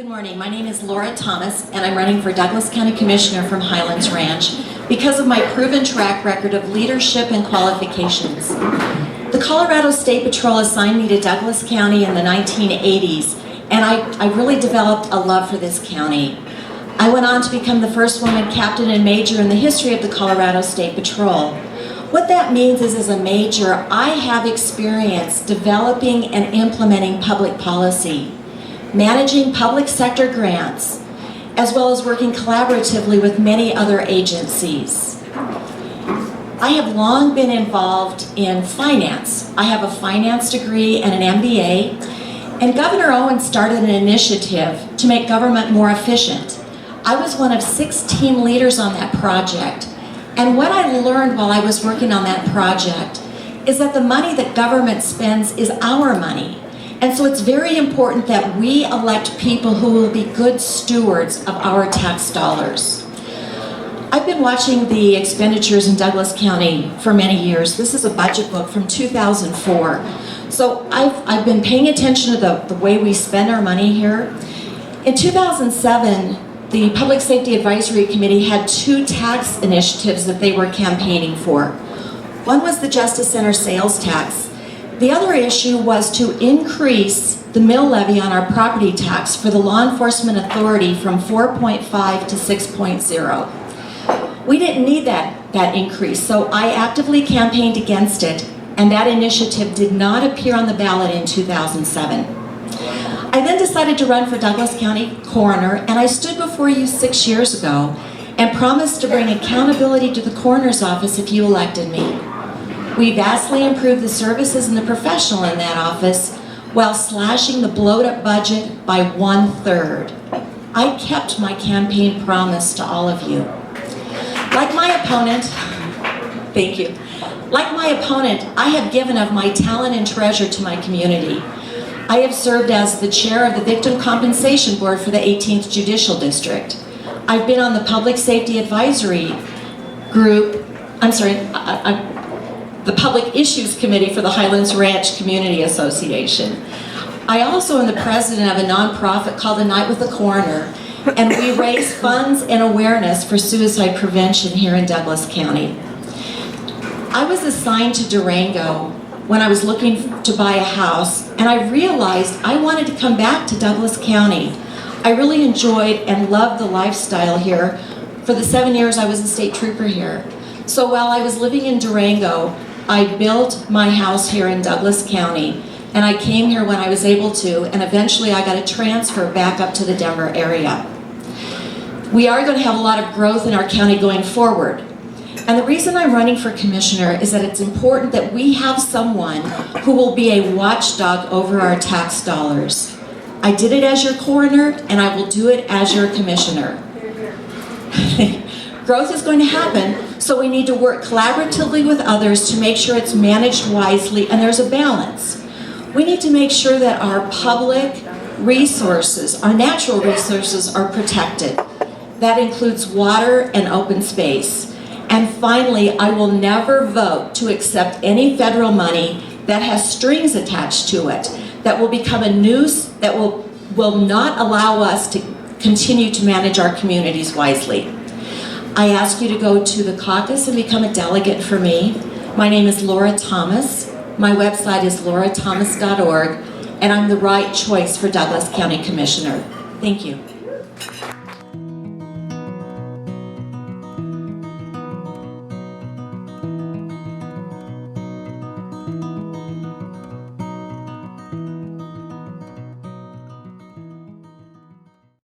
Good morning. My name is Lora Thomas, and I'm running for Douglas County Commissioner from HIghlands Ranch because of my proven track record of leadership and qualifications. The Colorado State Patrol assigned me to Douglas County in the 1980s, and I really developed a love for this county. I went on to become the first woman captain and major in the history of the Colorado State Patrol. What that means is, as a major, I have experience developing and implementing public policy, managing public sector grants, as well as working collaboratively with many other agencies. I have long been involved in finance. I have a finance degree and an MBA, and Governor Owen started an initiative to make government more efficient. I was one of 6 team leaders on that project, and what I learned while I was working on that project is that the money that government spends is our money. And so it's very important that we elect people who will be good stewards of our tax dollars. I've been watching the expenditures in Douglas County for many years. This is a budget book from 2004. So I've been paying attention to the way we spend our money here. In 2007, the Public Safety Advisory Committee had 2 tax initiatives that they were campaigning for. One was the Justice Center sales tax. The other issue was to increase the mill levy on our property tax for the law enforcement authority from 4.5 to 6.0. We didn't need that increase, so I actively campaigned against it, and that initiative did not appear on the ballot in 2007. I then decided to run for Douglas County Coroner, and I stood before you 6 years ago and promised to bring accountability to the coroner's office if you elected me. We vastly improved the services and the professional in that office while slashing the bloated budget by 1/3. I kept my campaign promise to all of you. Like my opponent, thank you. Like my opponent, I have given of my talent and treasure to my community. I have served as the chair of the Victim Compensation Board for the 18th Judicial District. I've been on the Public Safety Advisory Group, the Public Issues Committee for the HIghlands Ranch Community Association. I also am the president of a nonprofit called the Night with the Coroner, and we raise funds and awareness for suicide prevention here in Douglas County. I was assigned to Durango when I was looking to buy a house, and I realized I wanted to come back to Douglas County. I really enjoyed and loved the lifestyle here for the 7 years I was a state trooper here. So while I was living in Durango, I built my house here in Douglas County, and I came here when I was able to, and eventually I got a transfer back up to the Denver area. We are going to have a lot of growth in our county going forward. And the reason I'm running for commissioner is that it's important that we have someone who will be a watchdog over our tax dollars. I did it as your coroner, and I will do it as your commissioner. Growth is going to happen, so we need to work collaboratively with others to make sure it's managed wisely and there's a balance. We need to make sure that our public resources, our natural resources, are protected. That includes water and open space. And finally, I will never vote to accept any federal money that has strings attached to it, that will become a noose that will not allow us to continue to manage our communities wisely. I ask you to go to the caucus and become a delegate for me. My name is Lora Thomas. My website is lorathomas.org, and I'm the right choice for Douglas County Commissioner. Thank you.